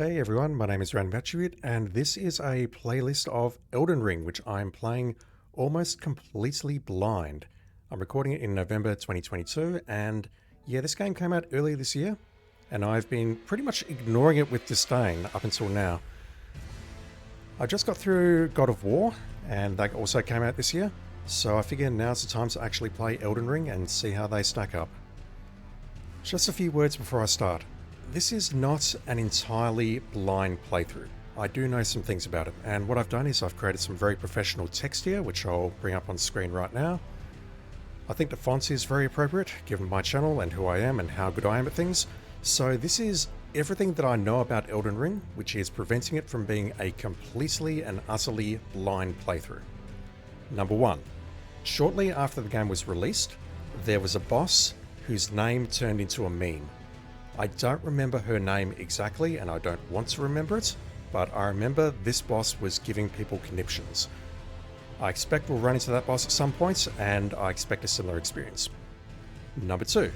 Hey everyone, my name is Ranmatchuit, and this is a playlist of Elden Ring, which I'm playing almost completely blind. I'm recording it in November 2022, and yeah, this game came out earlier this year, and I've been pretty much ignoring it with disdain up until now. I just got through God of War, and that also came out this year, so I figure now's the time to actually play Elden Ring and see how they stack up. Just a few words before I start. This is not an entirely blind playthrough. I do know some things about it, and what I've done is I've created some very professional text here, which I'll bring up on screen right now. I think the font is very appropriate, given my channel and who I am and how good I am at things. So this is everything that I know about Elden Ring, which is preventing it from being a completely and utterly blind playthrough. Number 1. Shortly after the game was released, there was a boss whose name turned into a meme. I don't remember her name exactly, and I don't want to remember it, but I remember this boss was giving people conniptions. I expect we'll run into that boss at some point, and I expect a similar experience. Number 2.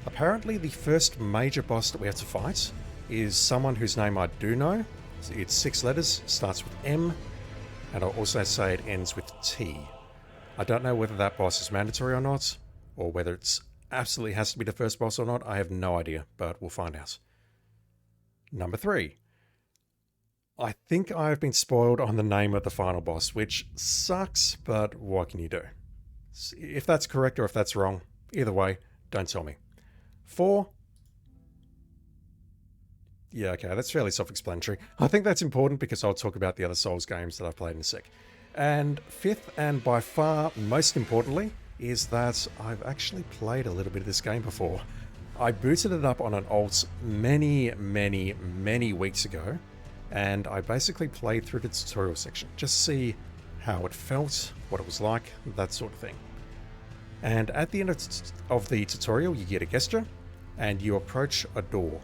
Apparently the first major boss that we have to fight is someone whose name I do know. It's 6 letters, starts with M, and I'll also say it ends with T. I don't know whether that boss is mandatory or not, or whether it's absolutely has to be the first boss or not. I have no idea, but we'll find out. Number 3. I think I've been spoiled on the name of the final boss, which sucks, but what can you do? If that's correct or if that's wrong, either way, don't tell me. 4. Yeah, okay, that's fairly self-explanatory. I think that's important because I'll talk about the other Souls games that I've played in a sec. And 5th, and by far most importantly, is that I've actually played a little bit of this game before. I booted it up on an alt many weeks ago, and I basically played through the tutorial section, just to see how it felt, what it was like, that sort of thing. And at the end of the tutorial, you get a gesture, and you approach a door.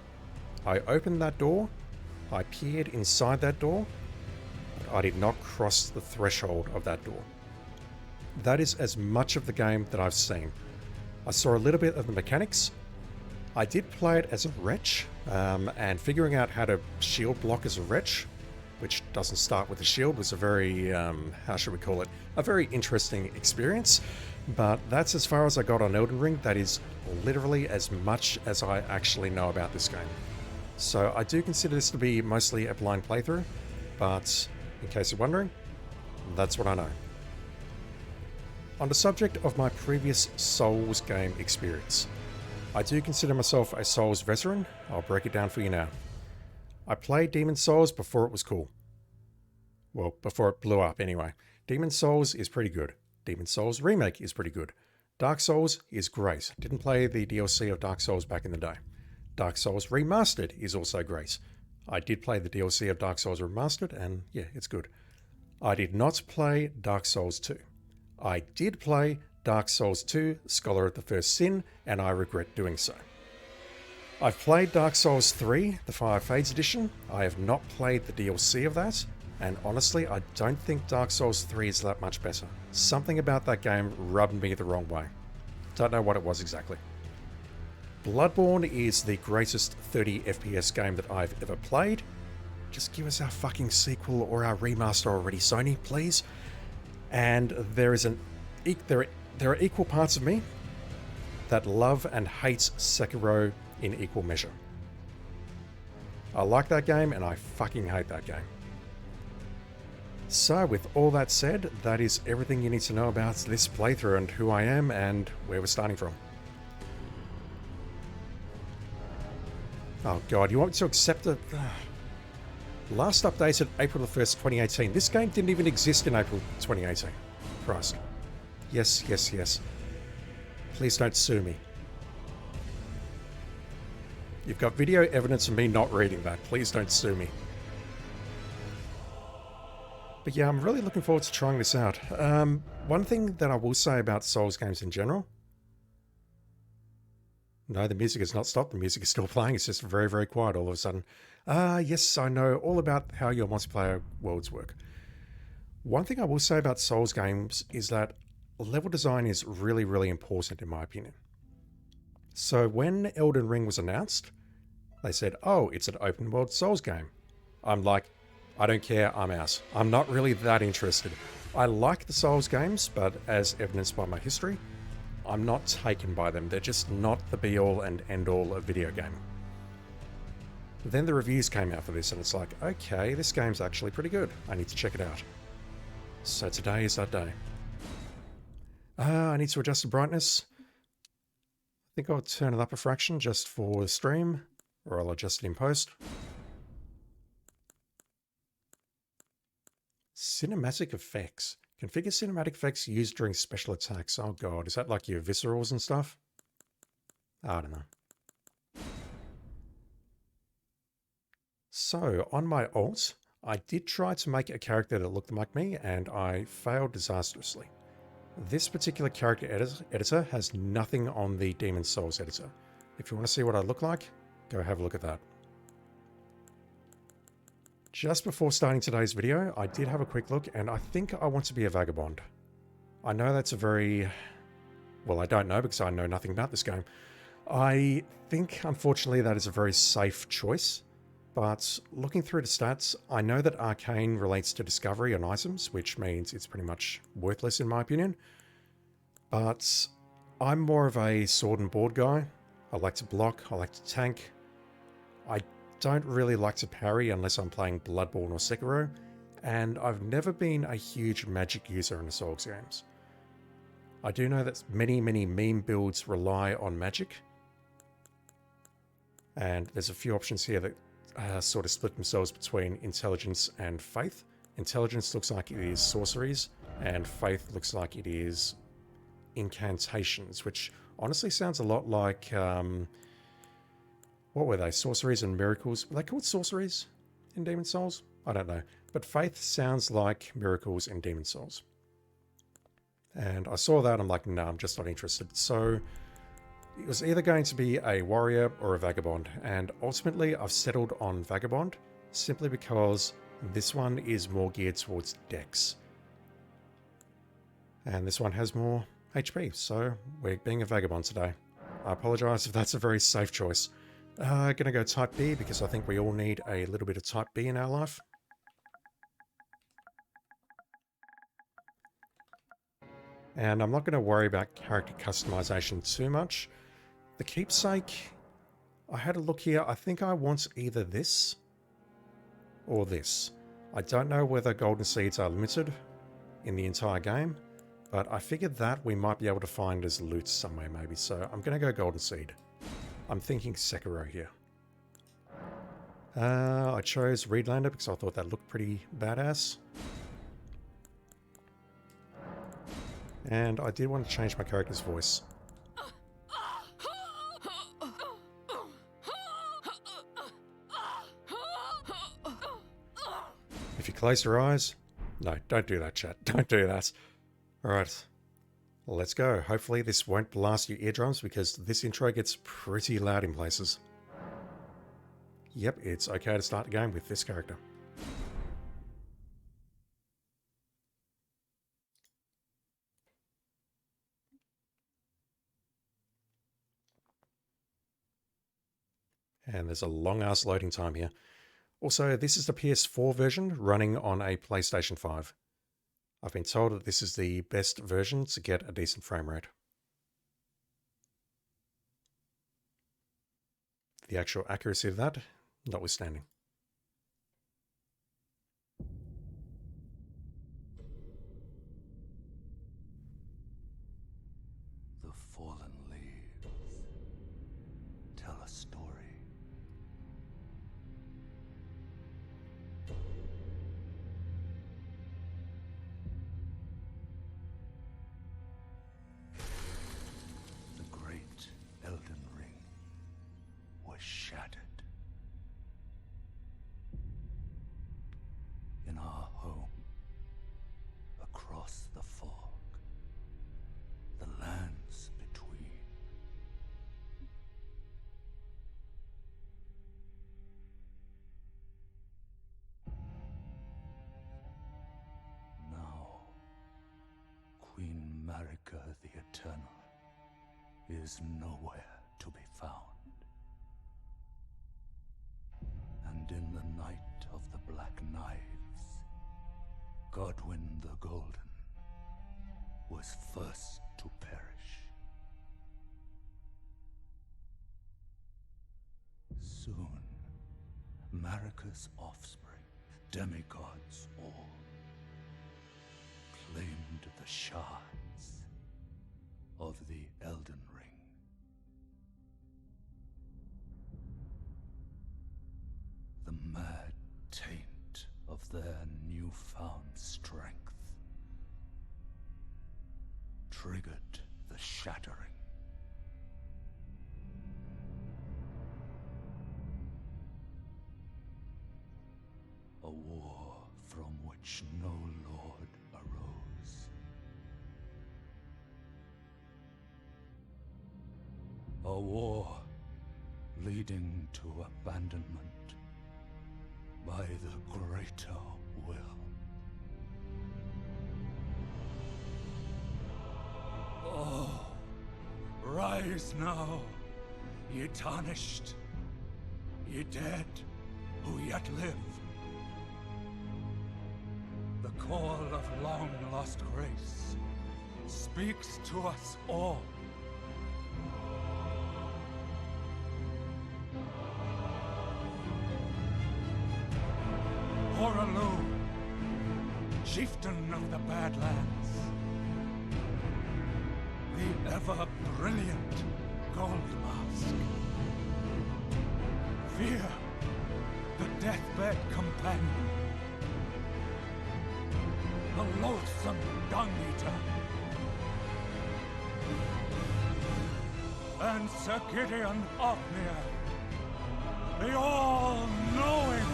I opened that door, I peered inside that door, but I did not cross the threshold of that door. That is as much of the game that I've seen. I saw a little bit of the mechanics. I did play it as a wretch, and figuring out how to shield block as a wretch, which doesn't start with a shield, was a very, how should we call it, a very interesting experience. But that's as far as I got on Elden Ring. That is literally as much as I actually know about this game. So I do consider this to be mostly a blind playthrough, but in case you're wondering, that's what I know. On the subject of my previous Souls game experience, I do consider myself a Souls veteran. I'll break it down for you now. I played Demon Souls before it was cool. Well, before it blew up anyway. Demon Souls is pretty good. Demon Souls Remake is pretty good. Dark Souls is great. Didn't play the DLC of Dark Souls back in the day. Dark Souls Remastered is also great. I did play the DLC of Dark Souls Remastered, and yeah, it's good. I did not play Dark Souls 2. I did play Dark Souls 2, Scholar of the First Sin, and I regret doing so. I've played Dark Souls 3, the Fire Fades edition. I have not played the DLC of that, and honestly, I don't think Dark Souls 3 is that much better. Something about that game rubbed me the wrong way. Don't know what it was exactly. Bloodborne is the greatest 30 FPS game that I've ever played. Just give us our fucking sequel or our remaster already, Sony, please. And there are equal parts of me that love and hate Sekiro in equal measure. I like that game and I fucking hate that game. So with all that said, that is everything you need to know about this playthrough and who I am and where we're starting from. Oh god, you want me to accept it? Last updated April the 1st, 2018. This game didn't even exist in April 2018. Christ. Yes, yes, yes. Please don't sue me. You've got video evidence of me not reading that. Please don't sue me. But yeah, I'm really looking forward to trying this out. One thing that I will say about Souls games in general. No, the music has not stopped. The music is still playing. It's just very quiet all of a sudden. Yes, I know all about how your multiplayer worlds work. One thing I will say about Souls games is that level design is really important in my opinion. So when Elden Ring was announced, they said, oh, it's an open world Souls game. I'm like, I don't care, I'm out. I'm not really that interested. I like the Souls games, but as evidenced by my history, I'm not taken by them. They're just not the be-all and end-all of video game. Then the reviews came out for this, and it's like, okay, this game's actually pretty good. I need to check it out. So today is that day. I need to adjust the brightness. I think I'll turn it up a fraction just for the stream, or I'll adjust it in post. Cinematic effects. Configure cinematic effects used during special attacks. Oh god, is that like your viscerals and stuff? I don't know. So, on my alt, I did try to make a character that looked like me, and I failed disastrously. This particular character editor has nothing on the Demon Souls editor. If you want to see what I look like, go have a look at that. Just before starting today's video, I did have a quick look, and I think I want to be a vagabond. I know that's a very... well, I don't know because I know nothing about this game. I think, unfortunately, that is a very safe choice. But looking through the stats, I know that Arcane relates to discovery on items, which means it's pretty much worthless in my opinion. But I'm more of a sword and board guy. I like to block, I like to tank. I don't really like to parry unless I'm playing Bloodborne or Sekiro, and I've never been a huge magic user in the Souls games. I do know that many meme builds rely on magic, and there's a few options here that sort of split themselves between intelligence and faith. Intelligence looks like it is sorceries, and faith looks like it is incantations, which honestly sounds a lot like... what were they? Sorceries and miracles. Were they called sorceries in Demon Souls? I don't know. But faith sounds like miracles in Demon Souls. And I saw that, I'm like, no, I'm just not interested. So it was either going to be a warrior or a vagabond. And ultimately, I've settled on vagabond simply because this one is more geared towards dex. And this one has more HP. So we're being a vagabond today. I apologize if that's a very safe choice. Gonna go type B because I think we all need a little bit of type B in our life. And I'm not going to worry about character customization too much. The keepsake, I had a look here. I think I want either this or this. I don't know whether golden seeds are limited in the entire game, but I figured that we might be able to find as loot somewhere maybe. So I'm going to go golden seed. I'm thinking Sekiro here. I chose Reedlander because I thought that looked pretty badass. And I did want to change my character's voice. If you close your eyes... no, don't do that, chat. Don't do that. Alright. Let's go. Hopefully this won't blast your eardrums because this intro gets pretty loud in places. Yep, it's okay to start the game with this character. And there's a long-ass loading time here. Also, this is the PS4 version running on a PlayStation 5. I've been told that this is the best version to get a decent frame rate. The actual accuracy of that, notwithstanding. The fallen leaves tell a story. The great Elden Ring was shattered. In our home, across the fog, the lands between. Now, Queen Marika the Eternal is nowhere to be found. And in the night of the Black Knives, Godwyn the Golden was first to perish. Soon, Marika's offspring, demigods all, claimed the shards of the Elden Ring. The mad taint of their newfound strength triggered the shattering. A war from which no lord arose. A war leading to abandonment by the greater will. Oh, rise now, ye tarnished, ye dead who yet live. The call of long-lost grace speaks to us all. Horalu, chieftain of the Badlands, the ever-brilliant Gold Mask, Fear, the deathbed companion, the loathsome Dung-Eater, and Sir Gideon Ofnir, the all-knowing.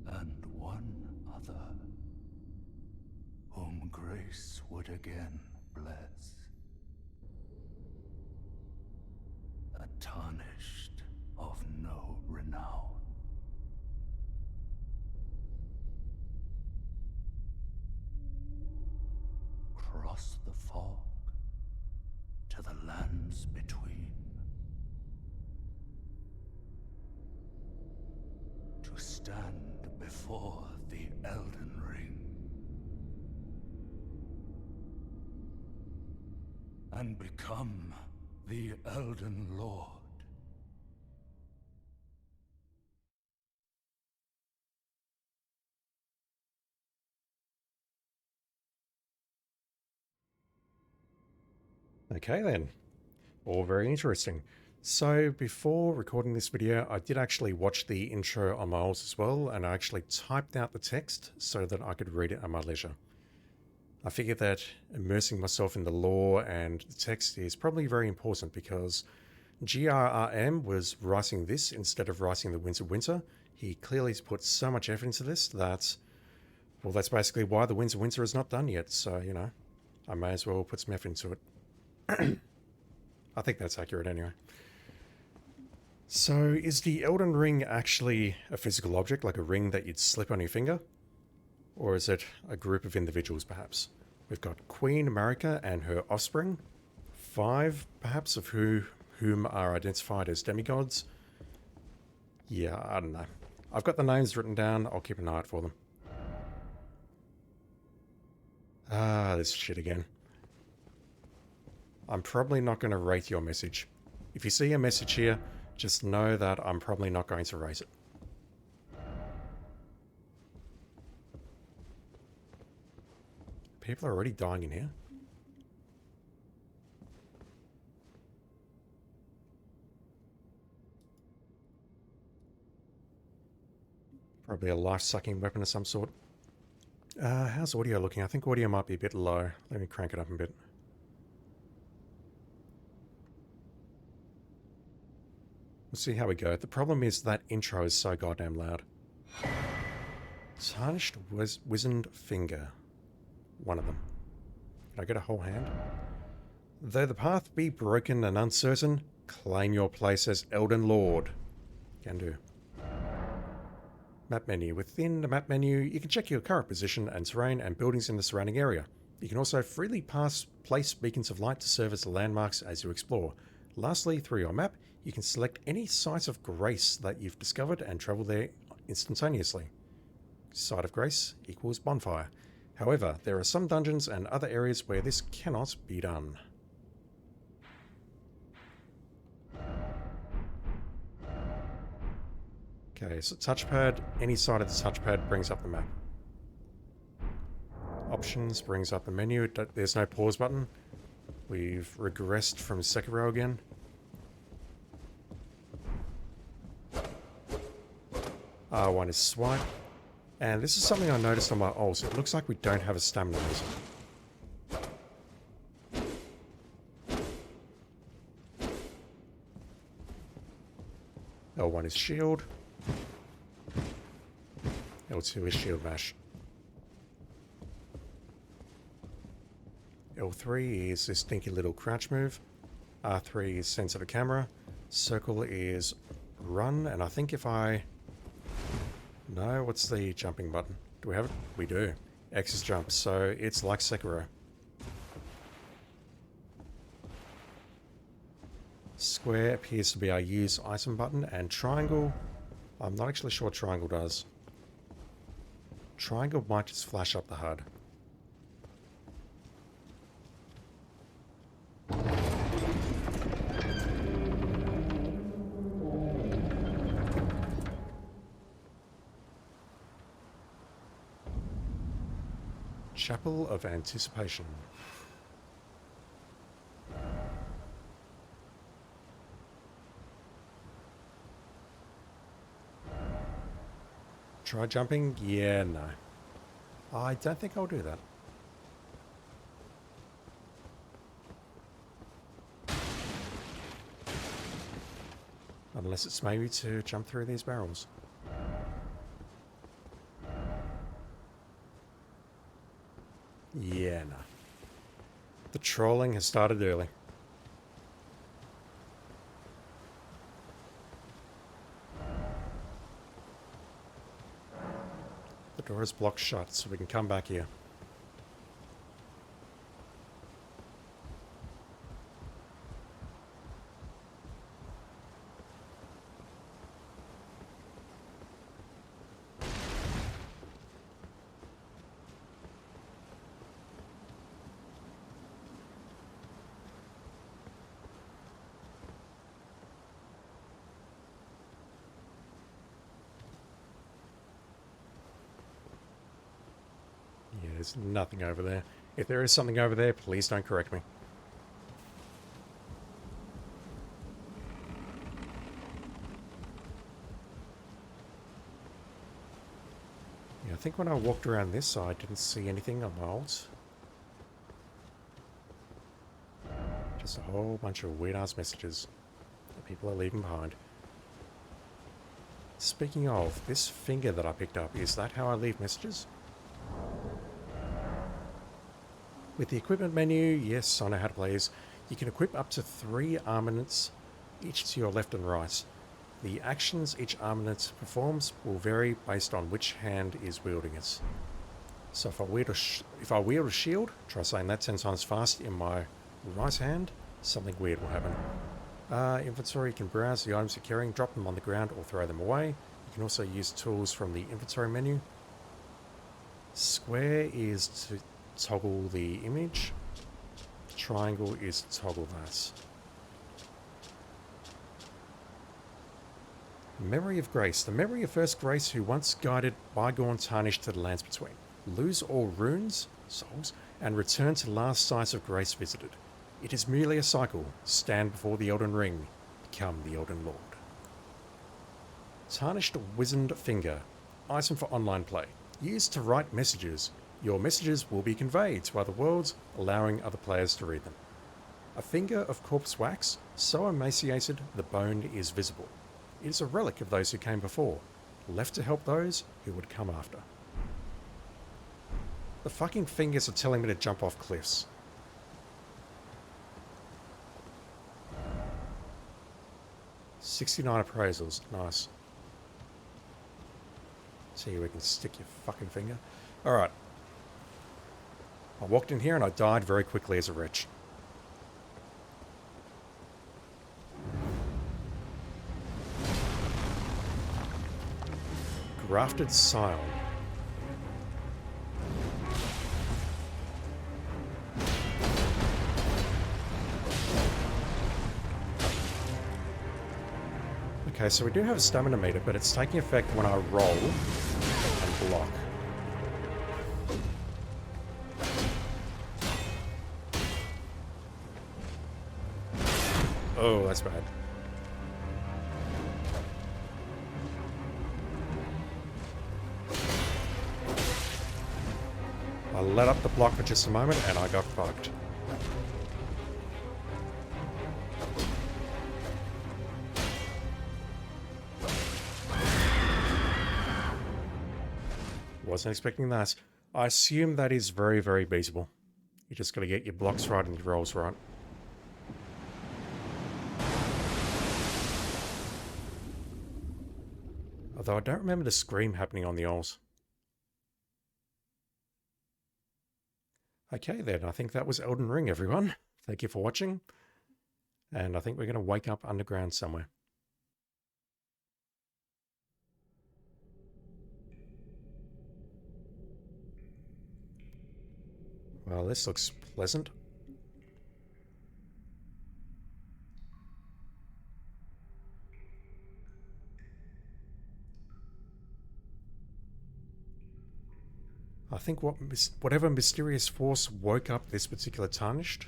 And one other, whom grace would again bless. A tarnished of no renown. Cross the fog to the lands between. To stand before the Elden Ring and become the Elden Lord. Okay then, all very interesting. So before recording this video, I did actually watch the intro on my Ols as well, and I actually typed out the text so that I could read it at my leisure. I figured that immersing myself in the lore and the text is probably very important because GRRM was writing this instead of writing The Winds of Winter. He clearly put so much effort into this that, well, that's basically why The Winds of Winter is not done yet, so, you know, I may as well put some effort into it. I think that's accurate anyway. So, is the Elden Ring actually a physical object, like a ring that you'd slip on your finger? Or is it a group of individuals, perhaps? We've got Queen Marika and her offspring, 5, perhaps, of whom are identified as demigods. Yeah, I don't know. I've got the names written down, I'll keep an eye out for them. Ah, this shit again. I'm probably not going to rate your message. If you see a message here, just know that I'm probably not going to rate it. People are already dying in here. Probably a life-sucking weapon of some sort. How's audio looking? I think audio might be a bit low. Let me crank it up a bit. We'll see how we go. The problem is that intro is so goddamn loud. Tarnished wizened finger. One of them. Can I get a whole hand? Though the path be broken and uncertain, claim your place as Elden Lord. Can do. Map menu. Within the map menu, you can check your current position and terrain and buildings in the surrounding area. You can also freely place beacons of light to serve as landmarks as you explore. Lastly, through your map, you can select any site of grace that you've discovered and travel there instantaneously. Site of grace equals bonfire. However, there are some dungeons and other areas where this cannot be done. Okay, so touchpad, any side of the touchpad brings up the map. Options brings up the menu. There's no pause button. We've regressed from Sekiro again. R1 is swipe. And this is something I noticed on my ults. It looks like we don't have a stamina meter. L1 is shield. L2 is shield mash. L3 is this stinky little crouch move. R3 is sense of a camera. Circle is run, and I think if I... No, what's the jumping button? Do we have it? We do. X is jump, so it's like Sekiro. Square appears to be our use item button, and triangle... I'm not actually sure what triangle does. Triangle might just flash up the HUD. Chapel of Anticipation. Try jumping? Yeah, no. I don't think I'll do that. Unless it's maybe to jump through these barrels. Yeah, no. The trolling has started early. The door is blocked shut, so we can come back here. There's nothing over there. If there is something over there, please don't correct me. Yeah, I think when I walked around this side, I didn't see anything on my ults. Just a whole bunch of weird-ass messages that people are leaving behind. Speaking of, this finger that I picked up, is that how I leave messages? With the equipment menu, yes, I know how to play this. You can equip up to 3 armaments, each to your left and right. The actions each armament performs will vary based on which hand is wielding it. So if I wield a shield, try saying that 10 times fast in my right hand, something weird will happen. Inventory, you can browse the items you're carrying, drop them on the ground or throw them away. You can also use tools from the inventory menu. Square is to toggle the image. Triangle is to toggle that. Memory of Grace. The memory of first Grace who once guided bygone tarnished to the lands between. Lose all runes, souls, and return to last sight of Grace visited. It is merely a cycle. Stand before the Elden Ring. Become the Elden Lord. Tarnished Wizened Finger. Item for online play. Used to write messages. Your messages will be conveyed to other worlds, allowing other players to read them. A finger of corpse wax, so emaciated the bone is visible. It is a relic of those who came before, left to help those who would come after. The fucking fingers are telling me to jump off cliffs. $69 appraisals, nice. See where you can stick your fucking finger. Alright. I walked in here and I died very quickly as a wretch. Grafted Scion. Okay, so we do have a stamina meter, but it's taking effect when I roll and block. Oh, that's bad. I let up the block for just a moment and I got fucked. Wasn't expecting that. I assume that is very, very beatable. You just gotta get your blocks right and your rolls right. Although I don't remember the scream happening on the Ols. Okay then, I think that was Elden Ring, everyone. Thank you for watching. And I think we're going to wake up underground somewhere. Well, this looks pleasant. I think whatever mysterious force woke up this particular Tarnished,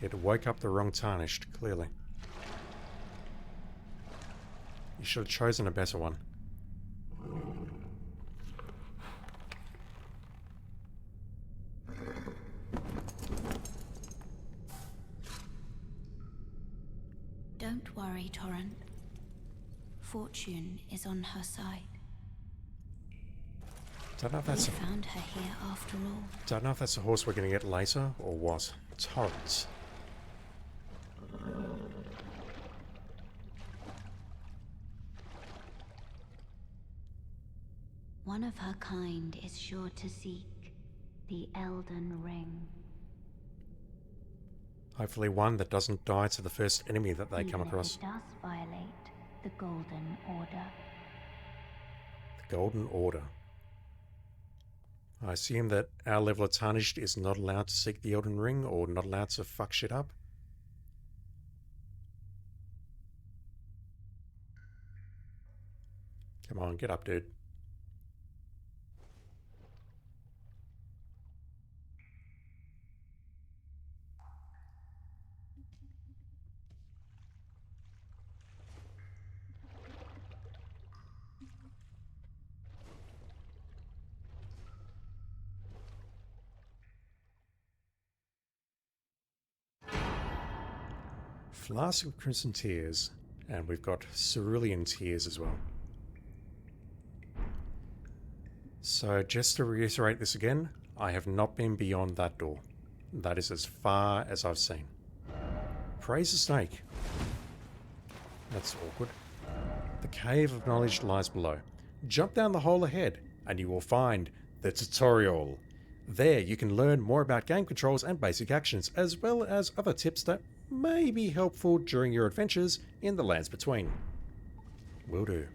it woke up the wrong Tarnished, clearly. You should have chosen a better one. Don't worry, Torrent. Fortune is on her side. Don't know if that's We found her here after all. Don't know if that's a horse we're going to get later or what. Torrents. One of her kind is sure to seek the Elden Ring. Hopefully one that doesn't die to the first enemy that they come across. Even if it does violate the Golden Order. The Golden Order. I assume that our level of Tarnished is not allowed to seek the Elden Ring or not allowed to fuck shit up. Come on, get up, dude. Flask of Crimson Tears, and we've got Cerulean Tears as well. So just to reiterate this again, I have not been beyond that door. That is as far as I've seen. Praise the snake. That's awkward. The Cave of Knowledge lies below. Jump down the hole ahead, and you will find the tutorial. There you can learn more about game controls and basic actions, as well as other tips that may be helpful during your adventures in the lands between. Will do.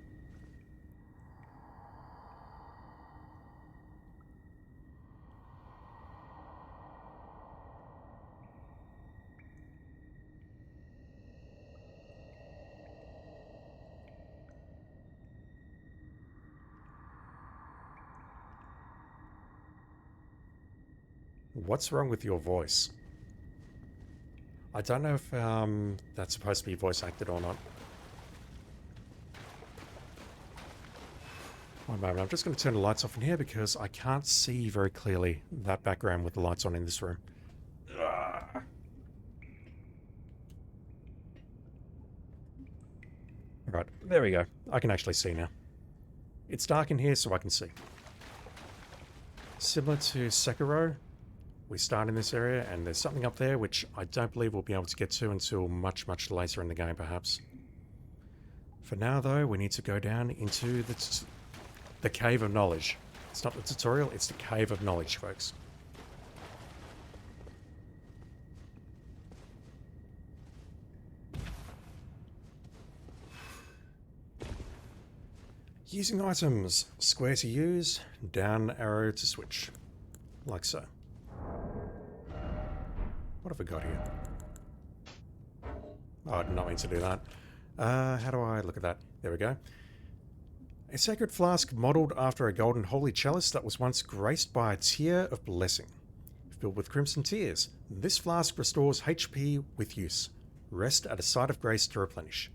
What's wrong with your voice? I don't know if that's supposed to be voice acted or not. One moment, I'm just going to turn the lights off in here because I can't see very clearly that background with the lights on in this room. Alright, there we go. I can actually see now. It's dark in here so I can see. Similar to Sekiro, we start in this area and there's something up there which I don't believe we'll be able to get to until much, much later in the game perhaps. For now though, we need to go down into the The Cave of Knowledge. It's not the tutorial, it's the Cave of Knowledge, folks. Using items. Square to use, down arrow to switch. Like so. What have I got here? Oh, I did not mean to do that. How do I look at that? There we go. A sacred flask modelled after a golden holy chalice that was once graced by a tear of blessing. Filled with crimson tears, this flask restores HP with use. Rest at a site of grace to replenish.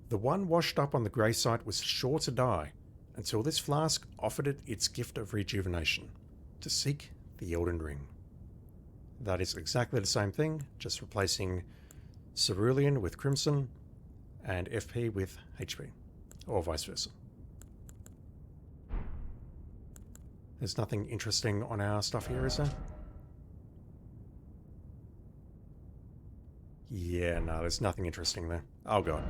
The one washed up on the grey site was sure to die, until this flask offered it its gift of rejuvenation, to seek the Elden Ring. That is exactly the same thing, just replacing cerulean with crimson, and FP with HP, or vice versa. There's nothing interesting on our stuff here, is there? Yeah, no, there's nothing interesting there. Oh god.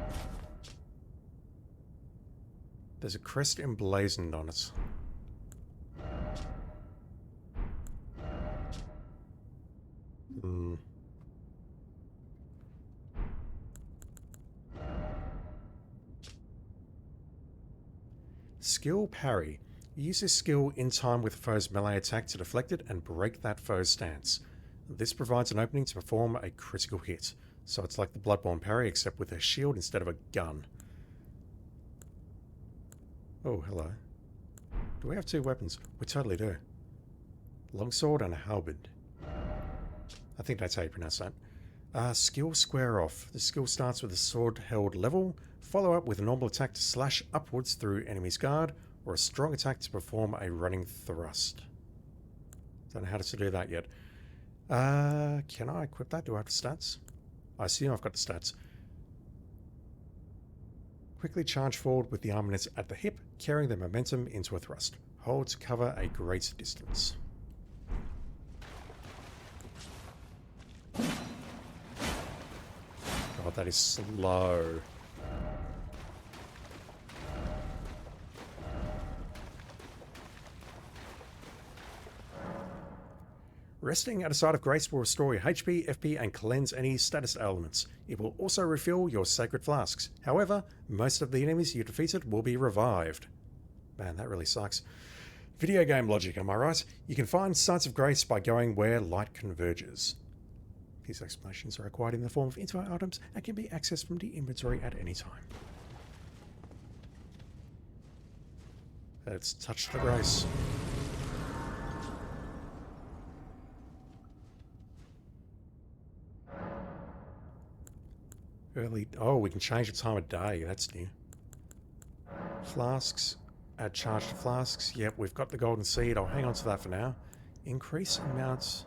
There's a crest emblazoned on it. Skill parry. Use this skill in time with a foe's melee attack to deflect it and break that foe's stance. This provides an opening to perform a critical hit. So it's like the Bloodborne parry except with a shield instead of a gun. Oh, hello. Do we have two weapons? We totally do. Longsword and a halberd. I think that's how you pronounce that. Skill square off. The skill starts with a sword held level, follow up with a normal attack to slash upwards through enemy's guard, or a strong attack to perform a running thrust. Don't know how to do that yet. Can I equip that? Do I have the stats? I assume I've got the stats. Quickly charge forward with the armaments at the hip, carrying the momentum into a thrust. Hold to cover a great distance. God, that is slow. Resting at a site of grace will restore your HP, FP, and cleanse any status elements. It will also refill your sacred flasks. However, most of the enemies you defeated will be revived. Man, that really sucks. Video game logic, am I right? You can find sites of grace by going where light converges. These explanations are acquired in the form of inventory items and can be accessed from the inventory at any time. Let's touch the grace. Early. Oh, we can change the time of day. That's new. Flasks. Add charge to flasks. Yep, we've got the golden seed. I'll hang on to that for now. Increase amounts.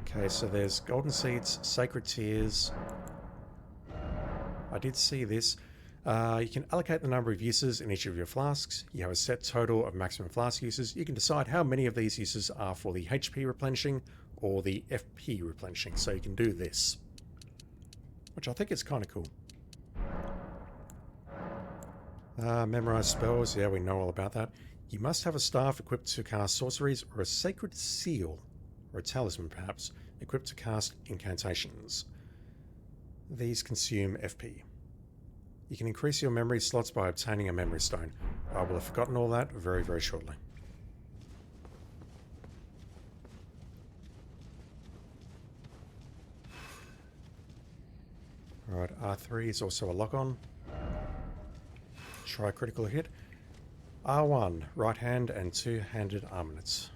Okay, so there's golden seeds, sacred tears. I did see this. You can allocate the number of uses in each of your flasks. You have a set total of maximum flask uses. You can decide how many of these uses are for the HP replenishing or the FP replenishing. So you can do this, which I think is kind of cool. Memorize spells. Yeah, we know all about that. You must have a staff equipped to cast sorceries or a sacred seal, or a talisman perhaps, equipped to cast incantations. These consume FP. You can increase your memory slots by obtaining a memory stone. I will have forgotten all that very, very shortly. Alright, R3 is also a lock-on. Try critical hit. R1, right hand and two-handed armaments.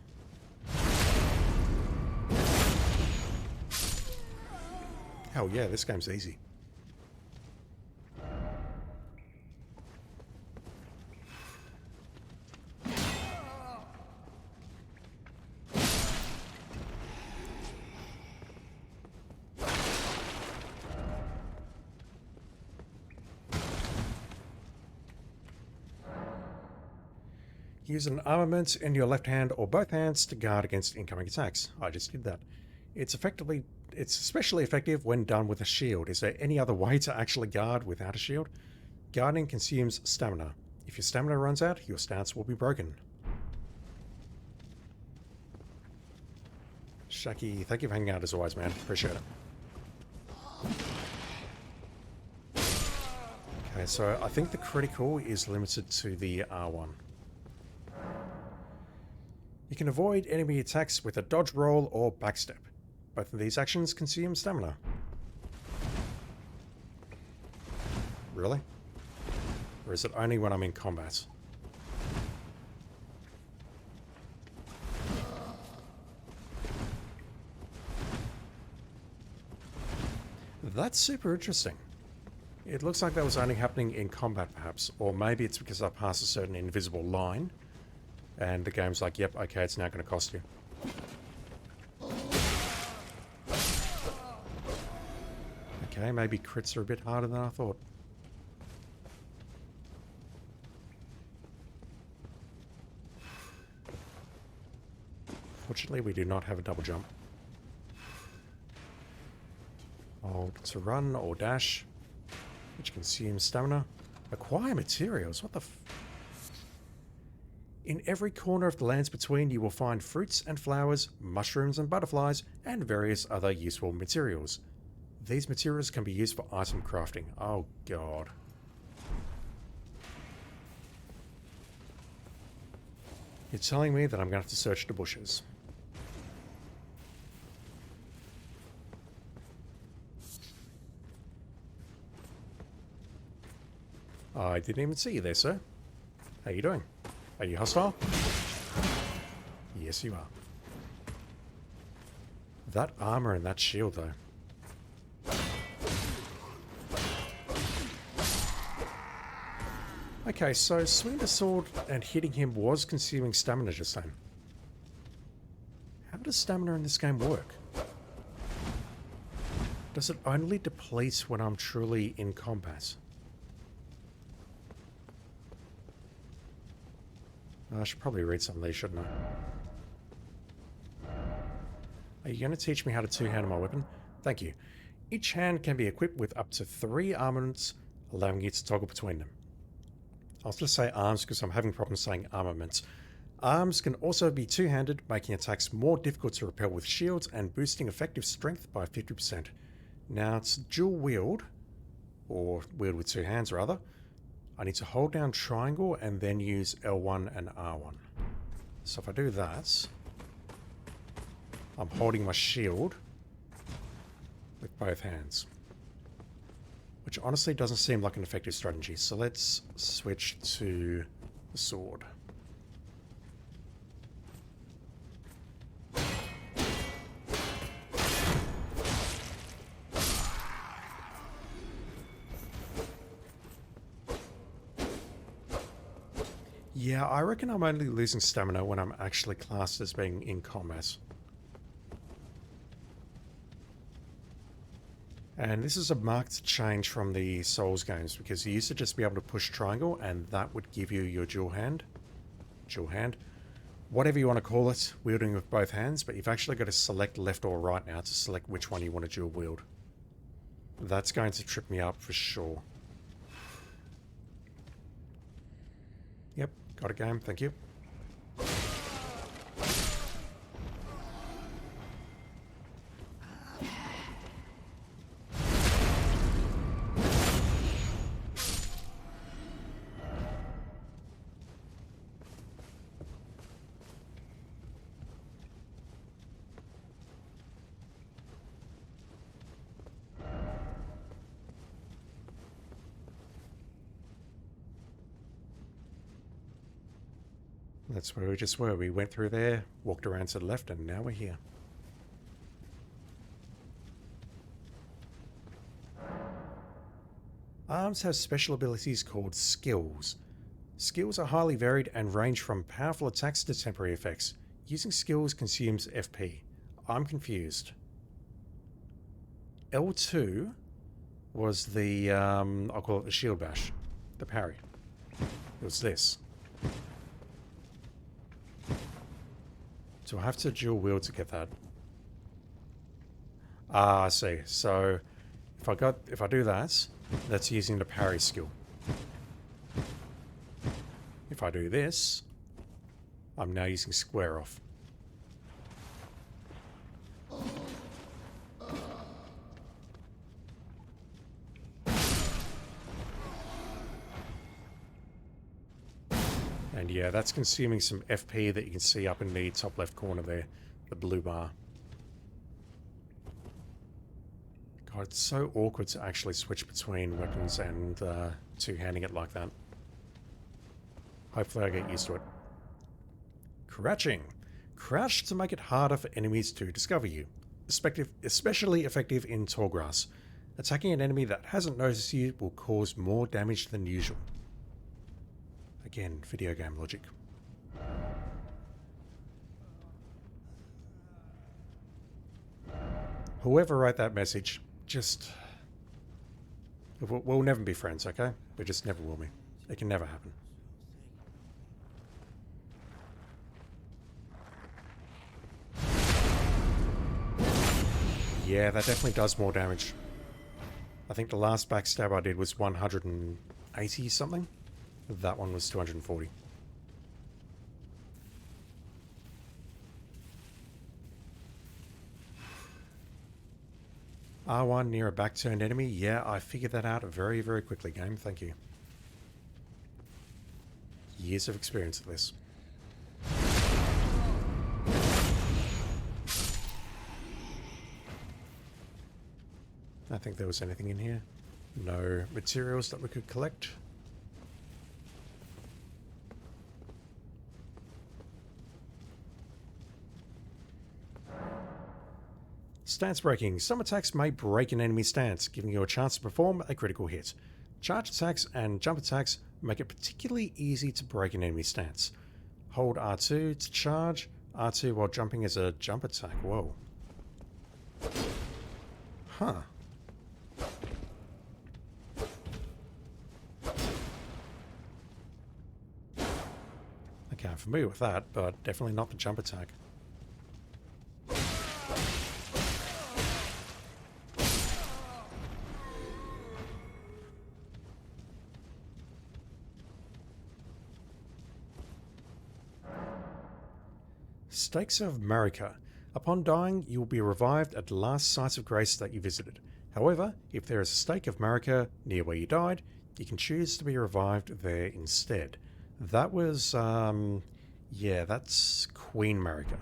Hell yeah, this game's easy. Use an armament in your left hand or both hands to guard against incoming attacks. I just did that. It's especially effective when done with a shield. Is there any other way to actually guard without a shield? Guarding consumes stamina. If your stamina runs out, your stance will be broken. Shaki, thank you for hanging out as always, man. Appreciate it. Okay, so I think the critical is limited to the R1. You can avoid enemy attacks with a dodge roll or backstep. Both of these actions consume stamina. Really? Or is it only when I'm in combat? That's super interesting. It looks like that was only happening in combat, perhaps. Or maybe it's because I passed a certain invisible line. And the game's like, yep, okay, it's now going to cost you. Okay, maybe crits are a bit harder than I thought. Fortunately, we do not have a double jump. Hold to run or dash, which consumes stamina. Acquire materials, what the f... In every corner of the lands between, you will find fruits and flowers, mushrooms and butterflies, and various other useful materials. These materials can be used for item crafting. Oh god. You're telling me that I'm going to have to search the bushes. I didn't even see you there, sir. How you doing? Are you hostile? Yes, you are. That armor and that shield, though. Okay, so swinging the sword and hitting him was consuming stamina just then. How does stamina in this game work? Does it only deplete when I'm truly in combat? I should probably read some of these, shouldn't I? Are you going to teach me how to two-hand my weapon? Thank you. Each hand can be equipped with up to 3 armaments, allowing you to toggle between them. I was going to say arms because I'm having problems saying armaments. Arms can also be two-handed, making attacks more difficult to repel with shields and boosting effective strength by 50%. Now it's dual wield, or wield with 2 hands rather. I need to hold down triangle and then use L1 and R1. So if I do that, I'm holding my shield with both hands. Which honestly doesn't seem like an effective strategy. So let's switch to the sword. Yeah, I reckon I'm only losing stamina when I'm actually classed as being in combat. And this is a marked change from the Souls games, because you used to just be able to push triangle and that would give you your dual hand, whatever you want to call it, wielding with both hands, but you've actually got to select left or right now to select which one you want to dual wield. That's going to trip me up for sure. Yep, got a game, thank you. That's where we just were. We went through there, walked around to the left, and now we're here. Arms have special abilities called skills. Skills are highly varied and range from powerful attacks to temporary effects. Using skills consumes FP. I'm confused. L2 was the, I'll call it the shield bash. The parry. It was this. Do I have to dual wield to get that? Ah, I see. So if I do that, that's using the parry skill. If I do this, I'm now using square off. And yeah, that's consuming some FP that you can see up in the top left corner there, the blue bar. God, it's so awkward to actually switch between weapons and two-handing it like that. Hopefully I get used to it. Crouching. Crouch to make it harder for enemies to discover you. Especially effective in tall grass. Attacking an enemy that hasn't noticed you will cause more damage than usual. Again, video game logic. Whoever wrote that message, just... We'll never be friends, okay? We just never will be. It can never happen. Yeah, that definitely does more damage. I think the last backstab I did was 180 something. That one was 240. R1 near a back-turned enemy. Yeah, I figured that out very, very quickly, game. Thank you. Years of experience at this. I don't think there was anything in here. No materials that we could collect. Stance breaking. Some attacks may break an enemy's stance, giving you a chance to perform a critical hit. Charge attacks and jump attacks make it particularly easy to break an enemy's stance. Hold R2 to charge, R2 while jumping is a jump attack. Whoa. Huh. Okay, I'm familiar with that, but definitely not the jump attack. Stakes of Marika. Upon dying, you will be revived at the last sites of grace that you visited. However, if there is a stake of Marika near where you died, you can choose to be revived there instead. That was, yeah, that's Queen Marika.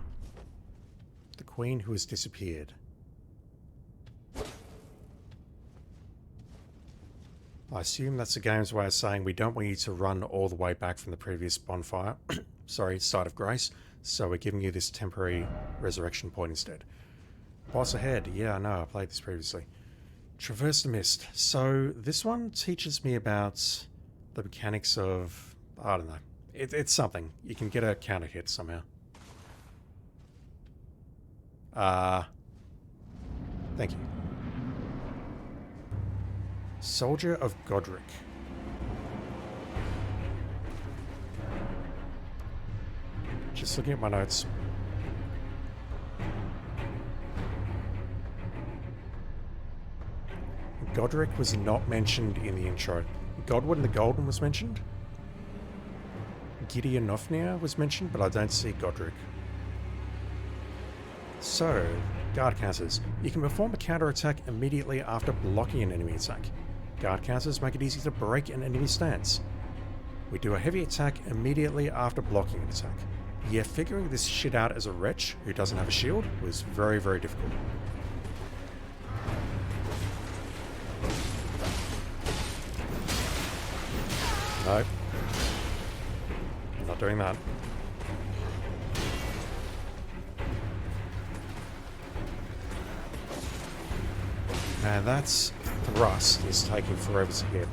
The queen who has disappeared. I assume that's the game's way of saying we don't want you to run all the way back from the previous bonfire, sorry, site of grace, so we're giving you this temporary resurrection point instead. Boss ahead, yeah, I know, I played this previously. Traverse the Mist. So this one teaches me about the mechanics of, I don't know, it's something. You can get a counter hit somehow. Thank you. Soldier of Godrick. Just looking at my notes. Godrick was not mentioned in the intro. Godwin the Golden was mentioned. Gideonofnia was mentioned, but I don't see Godrick. So, guard counters. You can perform a counter attack immediately after blocking an enemy attack. Guard counters make it easy to break an enemy stance. We do a heavy attack immediately after blocking an attack. Yeah, figuring this shit out as a wretch who doesn't have a shield was very, very difficult. Nope. I'm not doing that. Man, that's thrust is taking forever to hit.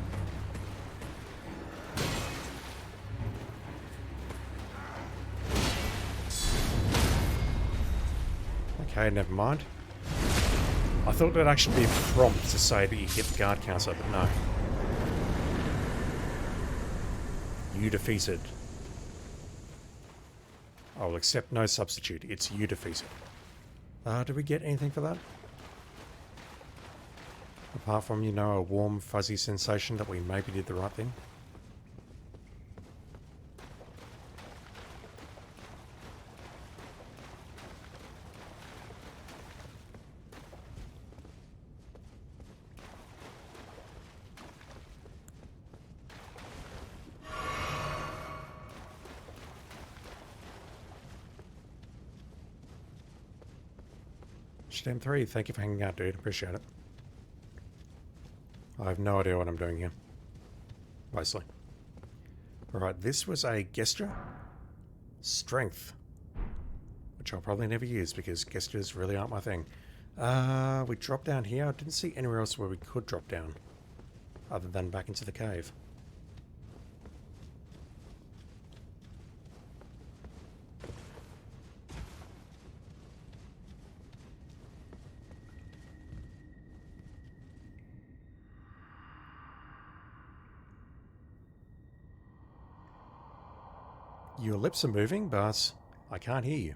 Okay, never mind. I thought there'd actually be a prompt to say that you hit the guard counter, but no. You defeated. I will accept no substitute. It's you defeated. Did we get anything for that? Apart from, you know, a warm, fuzzy sensation that we maybe did the right thing. Stem3, thank you for hanging out, dude. Appreciate it. I have no idea what I'm doing here. Mostly. Alright, this was a gesture. Strength. Which I'll probably never use because gestures really aren't my thing. We dropped down here. I didn't see anywhere else where we could drop down. Other than back into the cave. Your lips are moving, but I can't hear you.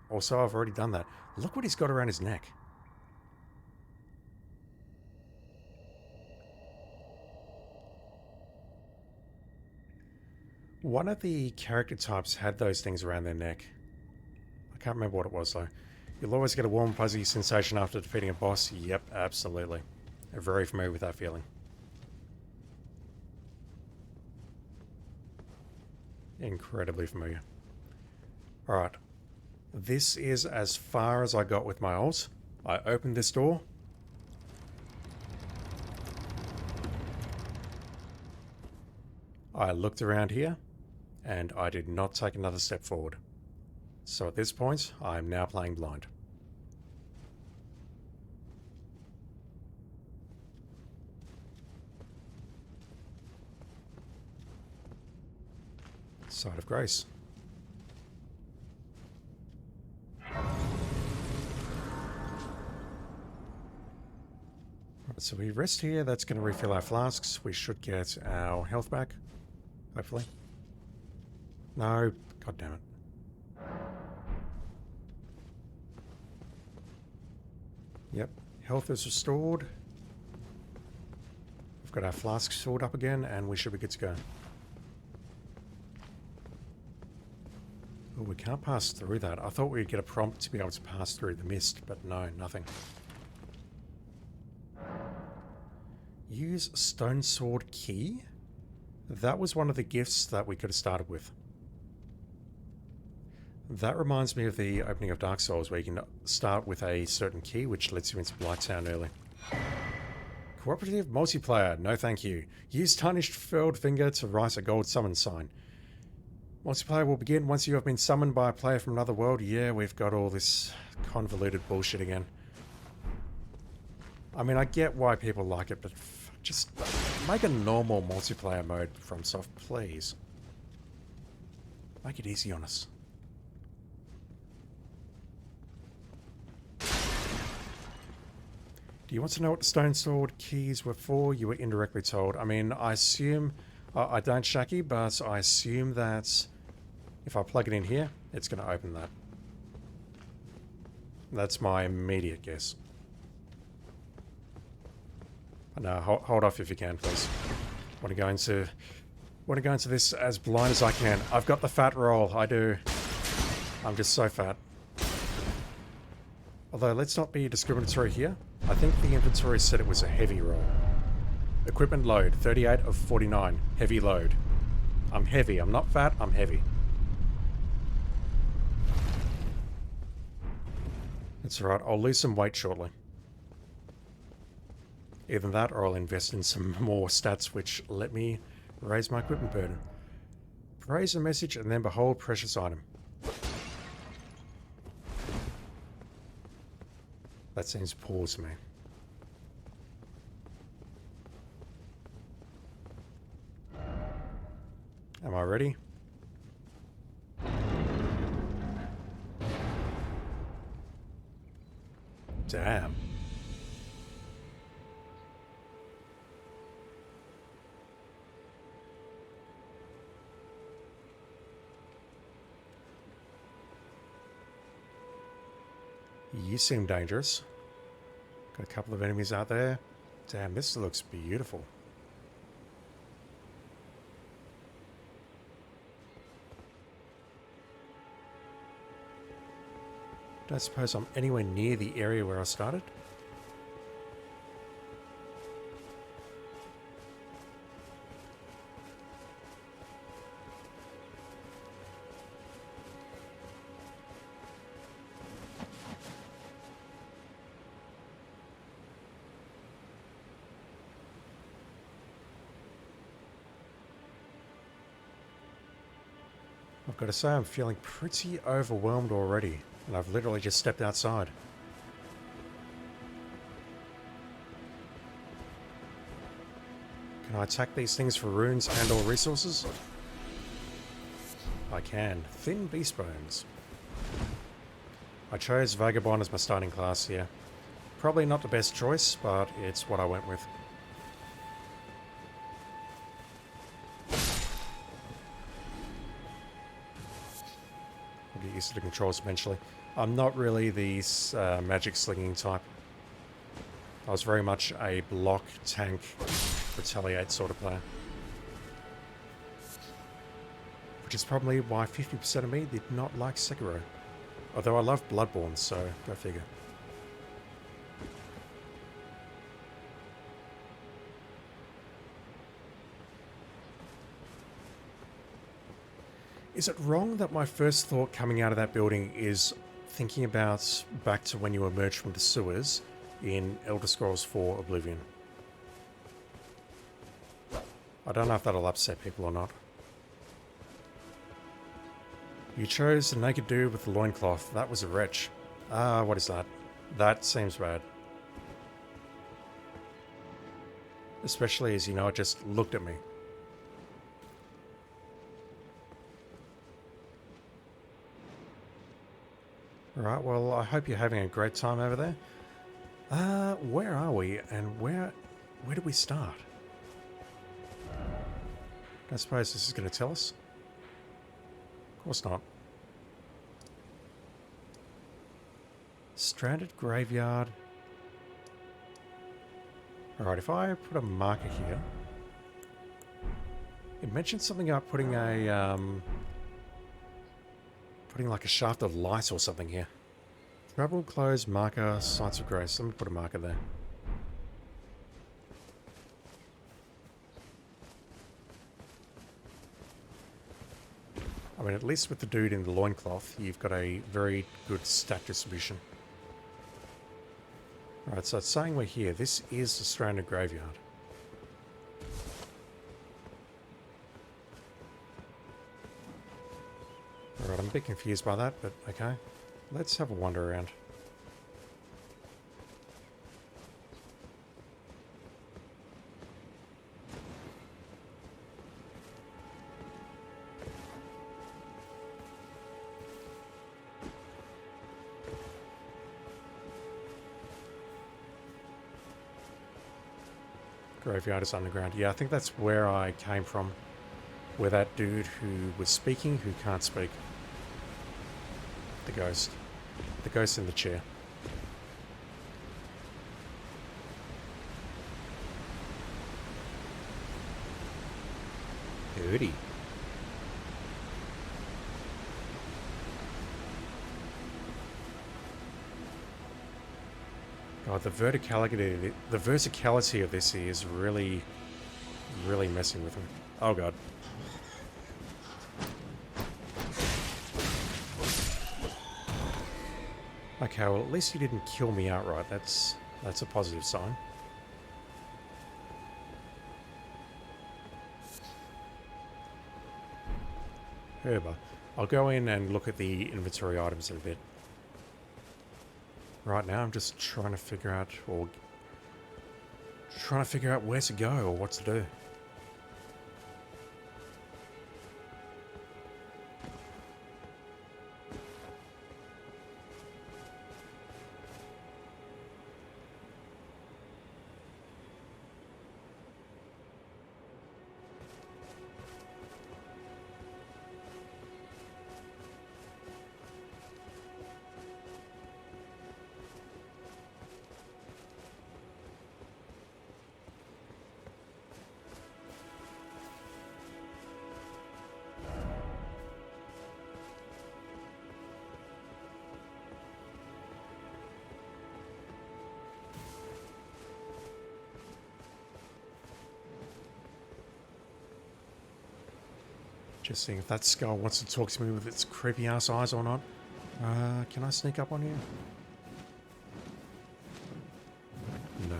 Also, I've already done that. Look what he's got around his neck. One of the character types had those things around their neck. I can't remember what it was, though. You'll always get a warm, fuzzy sensation after defeating a boss. Yep, absolutely. I'm very familiar with that feeling. Incredibly familiar. Alright. This is as far as I got with my ult. I opened this door. I looked around here, and I did not take another step forward. So at this point, I am now playing blind. Side of Grace. Right, so we rest here. That's going to refill our flasks. We should get our health back. Hopefully. No. God damn it. Yep. Health is restored. We've got our flasks filled up again, and we should be good to go. Oh, we can't pass through that. I thought we'd get a prompt to be able to pass through the mist, but no, nothing. Use Stone Sword Key? That was one of the gifts that we could have started with. That reminds me of the opening of Dark Souls, where you can start with a certain key, which lets you into Blighttown early. Cooperative multiplayer, no thank you. Use Tarnished Furled Finger to write a gold summon sign. Multiplayer will begin once you have been summoned by a player from another world. Yeah, we've got all this convoluted bullshit again. I mean, I get why people like it, but just make a normal multiplayer mode from Soft, please. Make it easy on us. Do you want to know what the Stone Sword keys were for? You were indirectly told. I mean, I assume... I don't, Shaki, but I assume that if I plug it in here, it's going to open that. That's my immediate guess. No, hold off if you can, please. Want to go into this as blind as I can. I've got the fat roll. I do. I'm just so fat. Although, let's not be discriminatory here. I think the inventory said it was a heavy roll. Equipment load, 38 of 49. Heavy load. I'm heavy. I'm not fat, I'm heavy. That's alright, I'll lose some weight shortly. Either that or I'll invest in some more stats which let me raise my equipment burden. Praise a message and then behold precious item. That seems poor to me. Am I ready? Damn. You seem dangerous. Got a couple of enemies out there. Damn, this looks beautiful. Don't suppose I'm anywhere near the area where I started. I've got to say I'm feeling pretty overwhelmed already, and I've literally just stepped outside. Can I attack these things for runes and or resources? I can. Thin beast bones. I chose Vagabond as my starting class here. Probably not the best choice, but it's what I went with. I'll get used to the controls eventually. I'm not really the magic slinging type. I was very much a block, tank, retaliate sort of player. Which is probably why 50% of me did not like Sekiro. Although I love Bloodborne, so go figure. Is it wrong that my first thought coming out of that building is thinking about back to when you emerged from the sewers in Elder Scrolls 4 Oblivion? I don't know if that'll upset people or not. You chose the naked dude with the loincloth. That was a wretch. Ah, what is that? That seems bad. Especially as, you know, it just looked at me. Alright, well, I hope you're having a great time over there. Where are we, and where did we start? I suppose this is going to tell us. Of course not. Stranded graveyard. Alright, if I put a marker here. It mentioned something about putting a, putting like a shaft of light or something here. Travel, close, marker, sites of grace. Let me put a marker there. I mean, at least with the dude in the loincloth, you've got a very good stat distribution. Alright, so it's saying we're here. This is the Stranded Graveyard. Alright, I'm a bit confused by that, but okay. Let's have a wander around. Graveyard is underground. Yeah, I think that's where I came from. Where that dude who was speaking, who can't speak. The ghost. The ghost in the chair. Howdy. God, the verticality of this is really, really messing with me. Oh god. Okay, well at least he didn't kill me outright. That's a positive sign. Herba. I'll go in and look at the inventory items in a bit. Right now I'm just trying to figure out where to go or what to do. Just seeing if that skull wants to talk to me with its creepy ass eyes or not. Can I sneak up on you? No.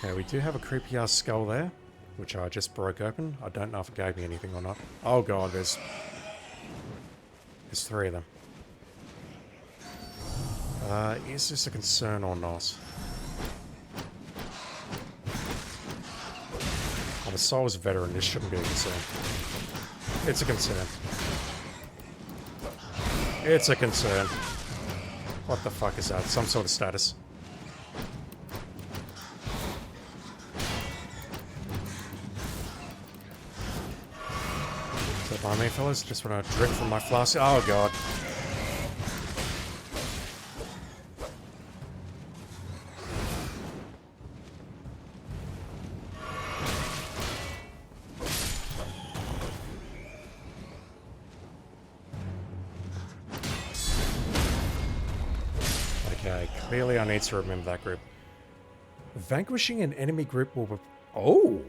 Okay, we do have a creepy ass skull there, which I just broke open. I don't know if it gave me anything or not. Oh god, there's 3 of them. Is this a concern or not? I'm a Souls veteran, this shouldn't be a concern. It's a concern. It's a concern. What the fuck is that? Some sort of status. Is that by me, fellas? Just want to drink from my flask. Oh god. Okay, clearly I need to remember that group. Vanquishing an enemy group will... Oh!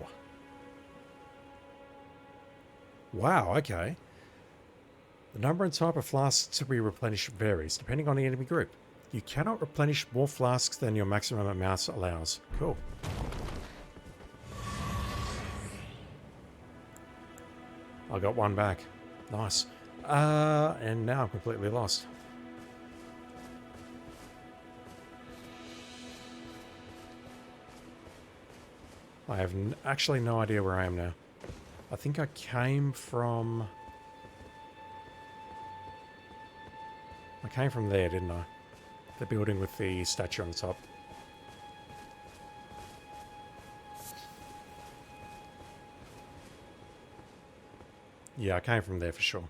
Wow, okay. The number and type of flasks to be replenished varies, depending on the enemy group. You cannot replenish more flasks than your maximum amount allows. Cool. I got one back. Nice. And now I'm completely lost. I have actually no idea where I am now. I think I came from... I came from there, didn't I? The building with the statue on the top. Yeah, I came from there for sure.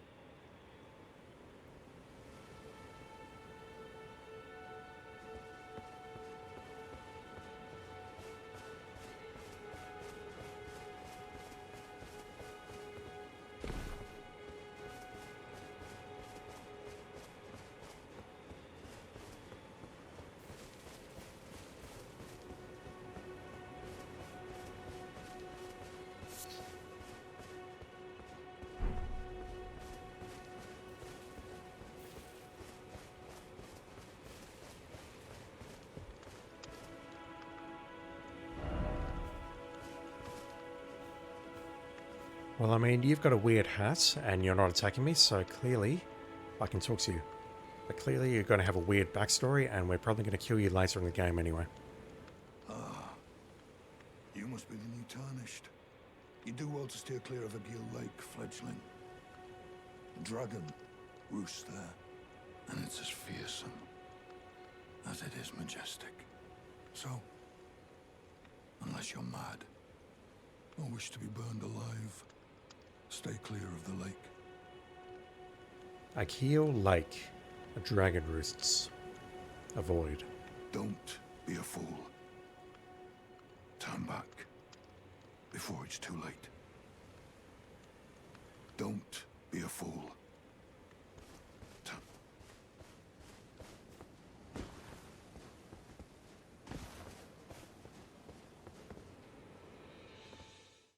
Well, I mean, you've got a weird hat, and you're not attacking me, so clearly I can talk to you. But clearly you're going to have a weird backstory, and we're probably going to kill you later in the game anyway. Ah, you must be the new Tarnished. You do well to steer clear of Abil Lake, fledgling. The dragon roosts there, and it's as fearsome as it is majestic. So, unless you're mad, or wish to be burned alive, stay clear of the lake. Akeel Lake. A dragon roosts. Avoid. Don't be a fool. Turn back before it's too late. Don't be a fool.